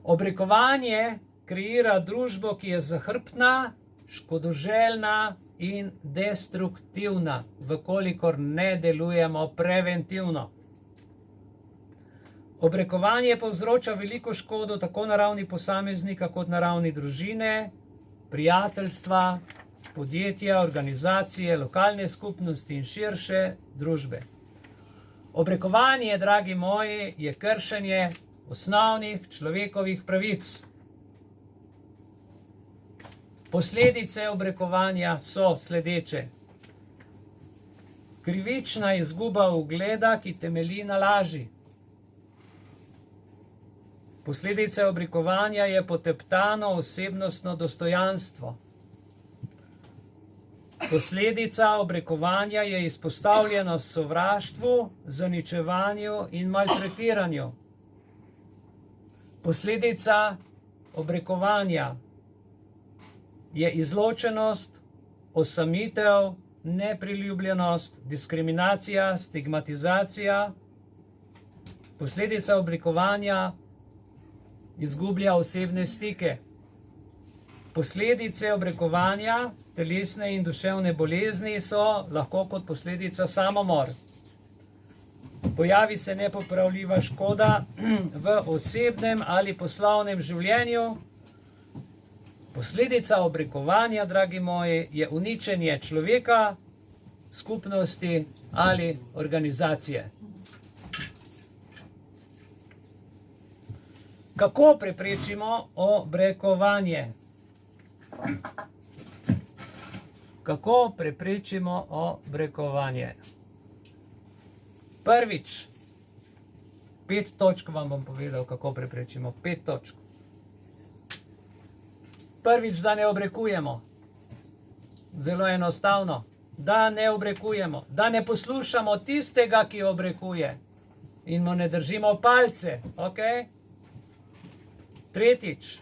S1: Obrekovanje kreira družbo, ki je zahrbtna, škodoželjna in destruktivna, vkolikor ne delujemo preventivno. Obrekovanje povzroča veliko škodo tako na ravni posameznika kot na ravni družine, prijateljstva, podjetja, organizacije, lokalne skupnosti in širše družbe. Obrekovanje, dragi moji, je kršenje osnovnih človekovih pravic. Posledice obrekovanja so sledeče. Krivična izguba ugleda, ki temelji na laži. Posledice obrekovanja je poteptano osebnostno dostojanstvo. Posledica obrekovanja je izpostavljenost sovraštvu, zaničevanju in maltretiranju. Posledica obrekovanja je izločenost, osamitev, nepriljubljenost, diskriminacija, stigmatizacija. Posledica obrekovanja izgublja osebne stike. Posledice obrekovanja, telesne in duševne bolezni so lahko kot posledica samomor. Pojavi se nepopravljiva škoda v osebnem ali poslovnem življenju. Posledica obrekovanja, dragi moji, je uničenje človeka, skupnosti ali organizacije. Kako preprečimo obrekovanje? Kako preprečimo obrekovanje? Prvič, 5 točk vam bom povedal, kako preprečimo. 5 točk. Prvič, da ne obrekujemo. Zelo enostavno. Da ne obrekujemo. Da ne poslušamo tistega, ki obrekuje. In mu ne držimo palce. Okay? Tretjič,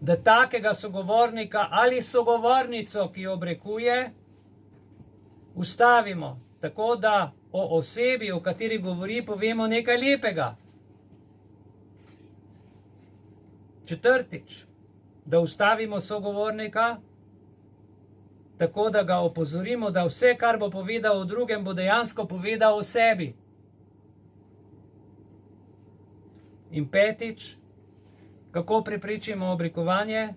S1: da takega sogovornika ali sogovornico, ki obrekuje, ustavimo, tako da o osebi, o kateri govori, povemo nekaj lepega. Četrtič, da ustavimo sogovornika, tako da ga opozorimo, da vse, kar bo povedal o drugem, bo dejansko povedal o sebi. In petič, kako preprečimo obrekovanje?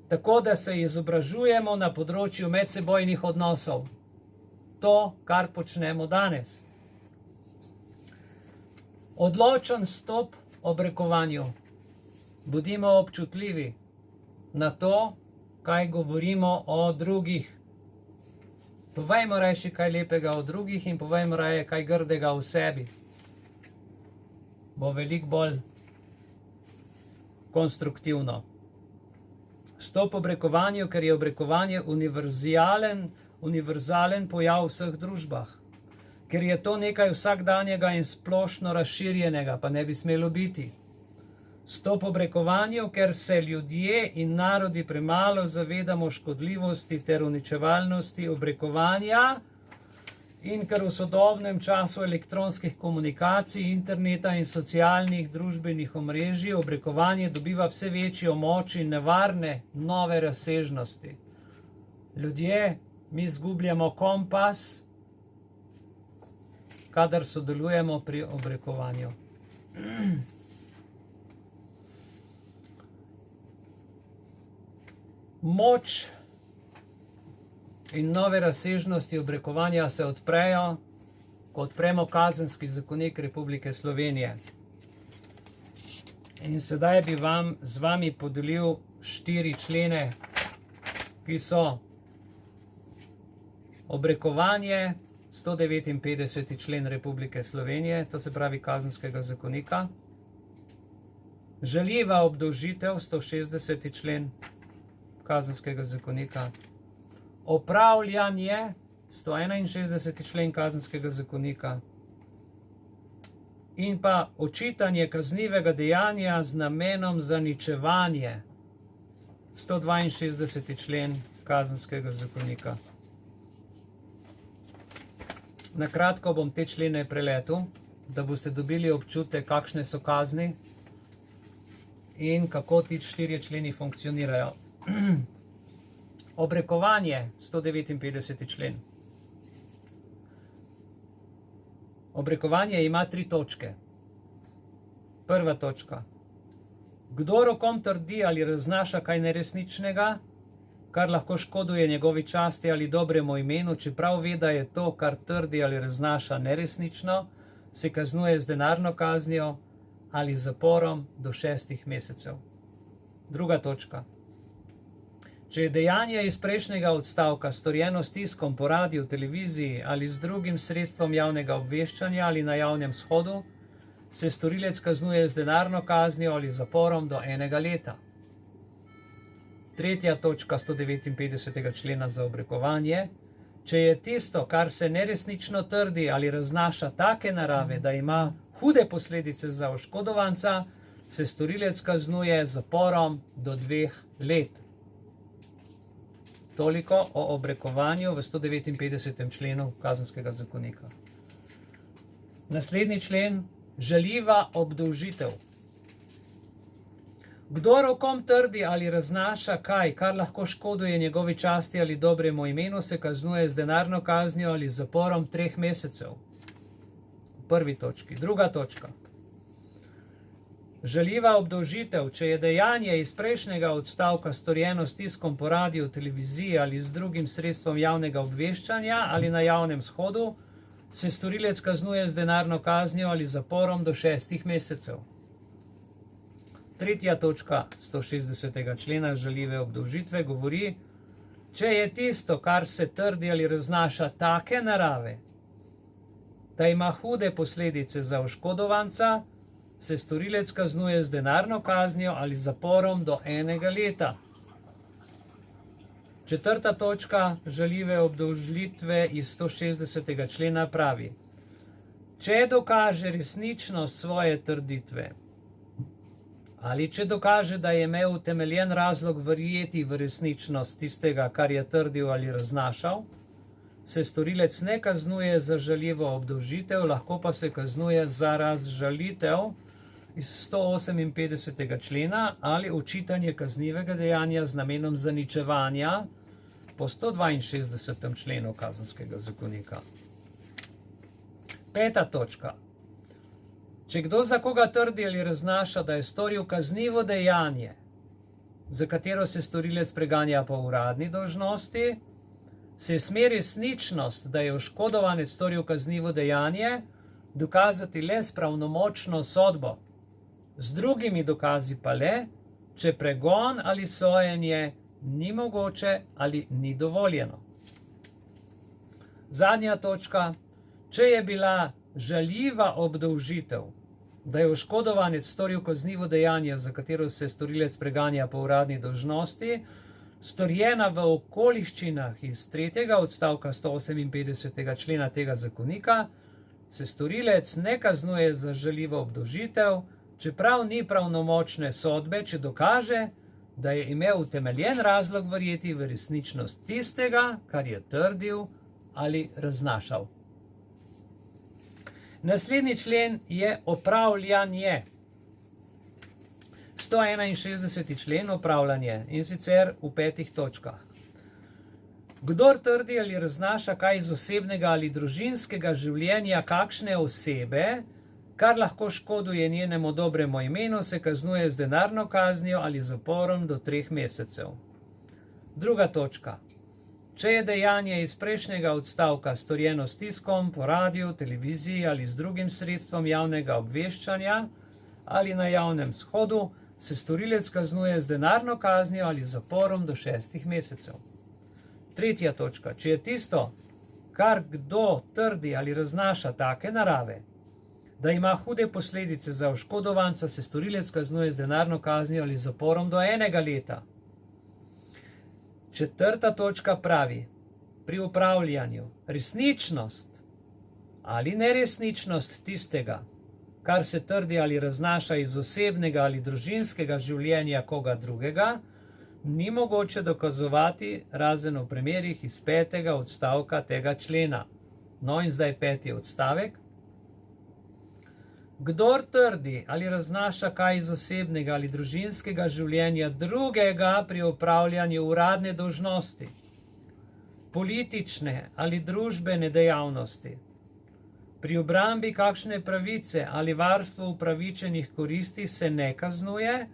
S1: Tako, da se izobražujemo na področju medsebojnih odnosov. To, kar počnemo danes. Odločen stop obrekovanju. Bodimo občutljivi na to, kaj govorimo o drugih. Povejmo reči kaj lepega o drugih in povejmo raje kaj grdega o sebi. Bo veliko bolj konstruktivno. Stop obrekovanju, ker je obrekovanje univerzalen pojav v vseh družbah. Ker je to nekaj vsakdanjega in splošno razširjenega, pa ne bi smelo biti. Stop obrekovanju, ker se ljudje in narodi premalo zavedamo škodljivosti ter uničevalnosti obrekovanja in ker v sodobnem času elektronskih komunikacij, interneta in socialnih družbenih omrežij obrekovanje dobiva vse večjo moč in nevarne nove razsežnosti. Ljudje, mi izgubljamo kompas, kadar sodelujemo pri obrekovanju. Moč in nove razsežnosti obrekovanja se odprejo, ko odpremo Kazenski zakonik Republike Slovenije. In sedaj bi z vami podelil 4 člene, ki so Obrekovanje, 159. člen Republike Slovenije, to se pravi Kazenskega zakonika. Žaljiva obdolžitev, 160. člen Kazenskega zakonika. Opravljanje, 161. člen Kazenskega zakonika. In pa očitanje kaznivega dejanja z namenom zaničevanje, 162. člen Kazenskega zakonika. Na kratko bom te člene preletel, da boste dobili občutek, kakšne so kazni in kako ti 4 členi funkcionirajo. Obrekovanje, 159. člen. Obrekovanje ima 3 točke. Prva točka. Kdor o kom trdi ali raznaša kaj neresničnega, kar lahko škoduje njegovi časti ali dobremu imenu, čeprav ve, da je to, kar trdi ali raznaša, neresnično, se kaznuje z denarno kaznijo ali zaporom do 6 mesecev. Druga točka. Če je dejanje iz prejšnjega odstavka storjeno s tiskom po radiju, televiziji ali z drugim sredstvom javnega obveščanja ali na javnem shodu, se storilec kaznuje z denarno kaznijo ali zaporom do 1 leta. Tretja točka 159. člena za obrekovanje. Če je tisto, kar se neresnično trdi ali raznaša take narave, da ima hude posledice za oškodovanca, se storilec kaznuje z zaporom do 2 let. Toliko o obrekovanju v 159. členu Kazenskega zakonika. Naslednji člen, žaljiva obdolžitev. Kdor o kom trdi ali raznaša kaj, kar lahko škoduje njegovi časti ali dobremu imenu, se kaznuje z denarno kaznijo ali zaporom 3 mesecev. V prvi točki. Druga točka. Žaljiva obdolžitev, če je dejanje iz prejšnjega odstavka storjeno s tiskom po radiju, televiziji ali z drugim sredstvom javnega obveščanja ali na javnem shodu, se storilec kaznuje z denarno kaznijo ali zaporom do 6 mesecev. Tretja točka 160. člena žaljive obdolžitve govori, če je tisto, kar se trdi ali raznaša take narave, da ima hude posledice za oškodovanca, se storilec kaznuje z denarno kaznijo ali zaporom do 1 leta. Četrta točka žaljive obdolžitve iz 160. člena pravi, če dokaže resničnost svoje trditve ali če dokaže, da je imel utemeljen razlog verjeti v resničnost tistega, kar je trdil ali raznašal, se storilec ne kaznuje za žaljivo obdolžitev, lahko pa se kaznuje za razžalitev iz 158. člena ali očitanje kaznivega dejanja z namenom zaničevanja po 162. členu Kazenskega zakonika. Peta točka. Če kdo za koga trdi ali raznaša, da je storil kaznivo dejanje, za katero se storilec preganja po uradni dolžnosti, se sme resničnost, da je oškodovanec storil kaznivo dejanje, dokazati le s pravnomočno sodbo. Z drugimi dokazi pa le, če pregon ali sojenje ni mogoče ali ni dovoljeno. Zadnja točka. Če je bila žaljiva obdolžitev, da je oškodovanec storil kaznivo dejanje, za katero se storilec preganja po uradni dolžnosti, storjena v okoliščinah iz 3. odstavka 158. člena tega zakonika, se storilec ne kaznuje za žaljivo obdolžitev, čeprav ni pravnomočne sodbe, če dokaže, da je imel utemeljen razlog verjeti v resničnost tistega, kar je trdil ali raznašal. Naslednji člen je opravljanje. 161. člen opravljanje, in sicer v 5 točkah. Kdor trdi ali raznaša kaj iz osebnega ali družinskega življenja kakšne osebe, kar lahko škoduje njenemu dobremu imenu, se kaznuje z denarno kaznijo ali zaporom do 3 mesecev. Druga točka. Če je dejanje iz prejšnjega odstavka storjeno s tiskom po radiju, televiziji ali z drugim sredstvom javnega obveščanja ali na javnem shodu, se storilec kaznuje z denarno kaznijo ali zaporom do 6 mesecev. Tretja točka. Če je tisto, kar kdo trdi ali raznaša take narave, da ima hude posledice za oškodovanca, se storilec kaznuje z denarno kaznijo ali zaporom do 1 leta. 4. točka pravi, pri upravljanju resničnost ali neresničnost tistega, kar se trdi ali raznaša iz osebnega ali družinskega življenja koga drugega, ni mogoče dokazovati razen v primerih iz 5. odstavka tega člena. No in zdaj 5. odstavek. Kdor trdi ali raznaša kaj iz osebnega ali družinskega življenja drugega pri opravljanju uradne dolžnosti, politične ali družbene dejavnosti, pri obrambi kakšne pravice ali varstvu upravičenih koristi se ne kaznuje,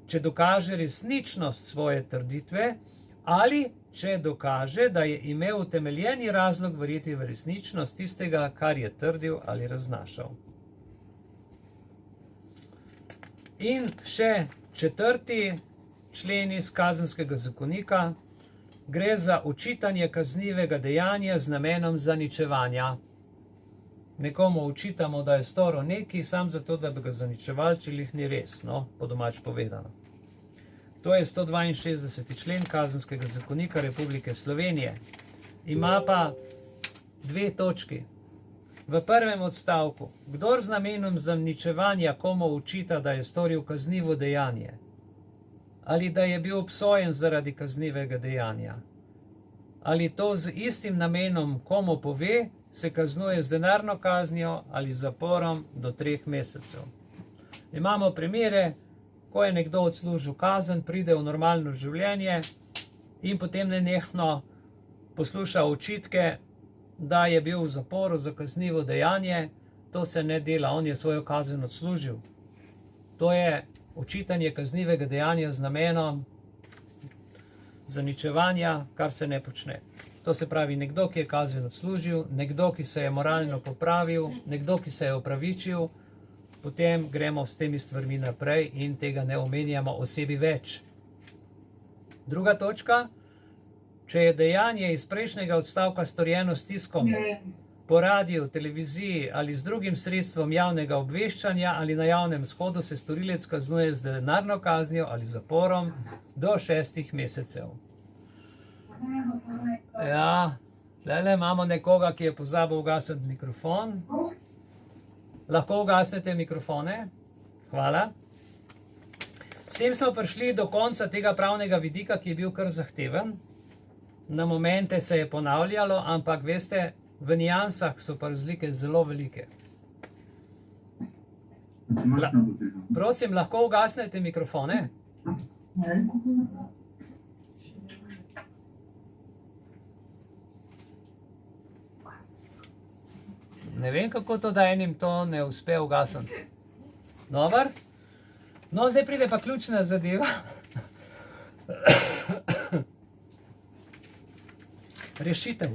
S1: če dokaže resničnost svoje trditve ali če dokaže, da je imel utemeljeni razlog verjeti v resničnost tistega, kar je trdil ali raznašal. In še 4. člen iz Kazenskega zakonika, gre za očitanje kaznivega dejanja z namenom zaničevanja. Nekomu očitamo, da je storil nekaj, sam zato, da bi ga zaničevali, če jih ni res, no, po domač povedano. To je 162. člen Kazenskega zakonika Republike Slovenije. Ima pa 2 točki. V 1. odstavku, kdor z namenom zaničevanja komu očita, da je storil kaznivo dejanje, ali da je bil obsojen zaradi kaznivega dejanja, ali to z istim namenom komu pove, se kaznuje z denarno kaznijo ali zaporom do 3 mesecev. Imamo primere, ko je nekdo odslužil kazen, pride v normalno življenje in potem nenehno posluša očitke, da je bil v zaporu za kaznivo dejanje. To se ne dela, on je svojo kazen odslužil. To je očitanje kaznivega dejanja z namenom zaničevanja, kar se ne počne. To se pravi, nekdo, ki je kazen odslužil, nekdo, ki se je moralno popravil, nekdo, ki se je opravičil, potem gremo s temi stvarmi naprej in tega ne omenjamo osebi več. 2. točka, če je dejanje iz prejšnjega odstavka storjeno s tiskom, po radiju, televiziji ali z drugim sredstvom javnega obveščanja ali na javnem shodu, se storilec kaznuje z denarno kaznijo ali zaporom do 6 mesecev. Ja, tlele imamo nekoga, ki je pozabil ugasniti mikrofon. Lahko ugasnete mikrofone? Hvala. S tem smo prišli do konca tega pravnega vidika, ki je bil kar zahteven. Na momente se je ponavljalo, ampak veste, v nijansah so pa razlike zelo velike. Prosim, lahko ugasnete mikrofone? Ne vem, kako to, da enim to ne uspe ugasniti. Dobar? No, zdaj pride pa ključna zadeva. Rešitev.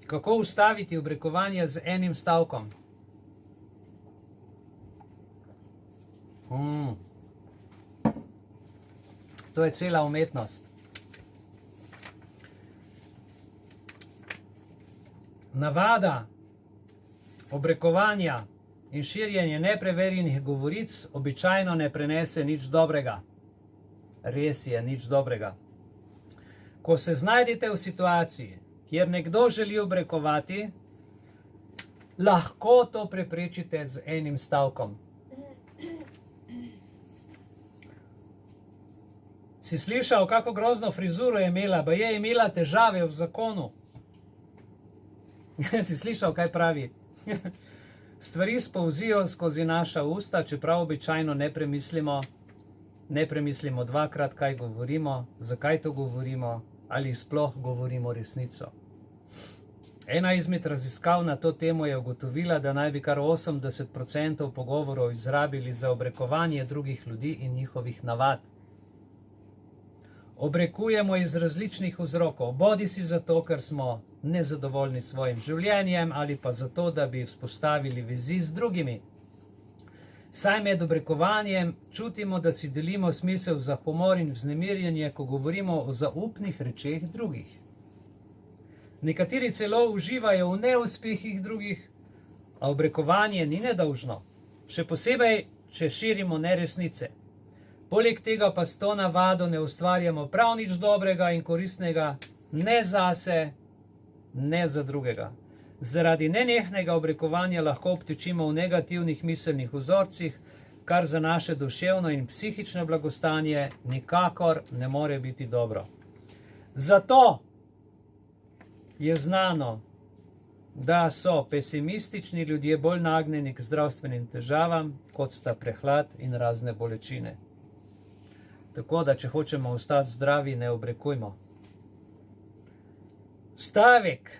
S1: Kako ustaviti obrekovanje z enim stavkom? To je cela umetnost. Navada obrekovanja in širjenje nepreverjenih govoric običajno ne prenese nič dobrega. Res je, nič dobrega. Ko se znajdete v situaciji, kjer nekdo želi obrekovati, lahko to preprečite z enim stavkom. Si slišal, kako grozno frizuro je imela, ba je imela težave v zakonu. Si slišal, kaj pravi? Stvari spolzijo skozi naša usta, čeprav običajno ne premislimo dvakrat, kaj govorimo, zakaj to govorimo, ali sploh govorimo resnico. Ena izmed raziskav na to temo je ugotovila, da naj bi kar 80% pogovorov izrabili za obrekovanje drugih ljudi in njihovih navad. Obrekujemo iz različnih vzrokov, bodisi zato, ker smo nezadovoljni s svojim življenjem, ali pa zato, da bi vzpostavili vezi z drugimi. Saj med obrekovanjem čutimo, da si delimo smisel za humor in vznemirjenje, ko govorimo o zaupnih rečeh drugih. Nekateri celo uživajo v neuspehih drugih, a obrekovanje ni nedolžno, še posebej, če širimo neresnice. Poleg tega pa s to navado ne ustvarjamo prav nič dobrega in koristnega, ne zase, ne za drugega. Zaradi nenehnega obrekovanja lahko obtičimo v negativnih miselnih vzorcih, kar za naše duševno in psihično blagostanje nikakor ne more biti dobro. Zato je znano, da so pesimistični ljudje bolj nagnjeni k zdravstvenim težavam, kot sta prehlad in razne bolečine. Tako da, če hočemo ostati zdravi, ne obrekujmo. Stavek,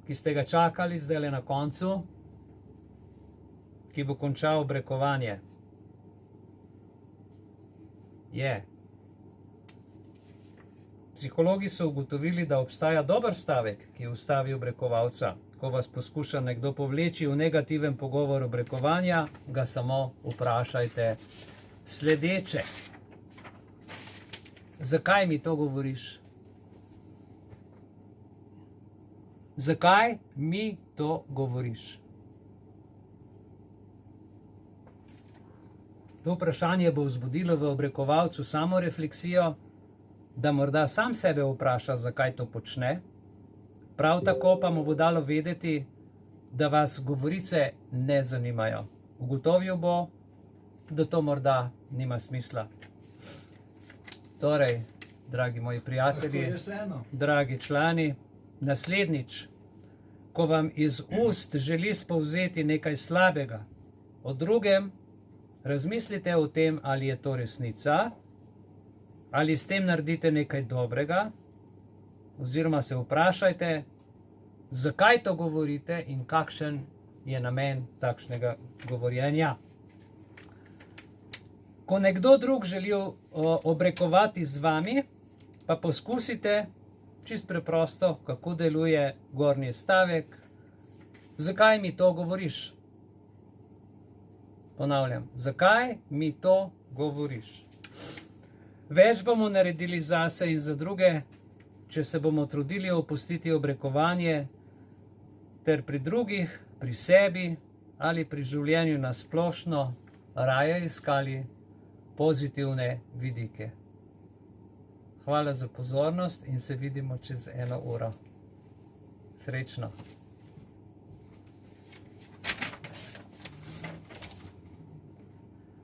S1: ki ste ga čakali zdaj na koncu, ki bo končal obrekovanje, je: psihologi so ugotovili, da obstaja dober stavek, ki ustavi obrekovalca. Ko vas poskuša nekdo povleči v negativen pogovor obrekovanja, ga samo vprašajte sledeče: zakaj mi to govoriš? Zakaj mi to govoriš? To vprašanje bo vzbudilo v obrekovalcu samo refleksijo, da morda sam sebe vpraša, zakaj to počne, prav tako pa mu bo dalo vedeti, da vas govorice ne zanimajo. Ugotovil bo, da to morda nima smisla. Torej, dragi moji prijatelji, dragi člani, naslednjič, ko vam iz ust želi spovzeti nekaj slabega o drugem, razmislite o tem, ali je to resnica, ali s tem naredite nekaj dobrega, oziroma se vprašajte, zakaj to govorite in kakšen je namen takšnega govorjenja. Ko nekdo drug želi obrekovati z vami, pa poskusite čist preprosto, kako deluje gornji stavek: zakaj mi to govoriš? Ponavljam, zakaj mi to govoriš? Več bomo naredili zase in za druge, če se bomo trudili opustiti obrekovanje ter pri drugih, pri sebi ali pri življenju na splošno raje iskali pozitivne vidike. Hvala za pozornost in se vidimo čez 1 uro. Srečno!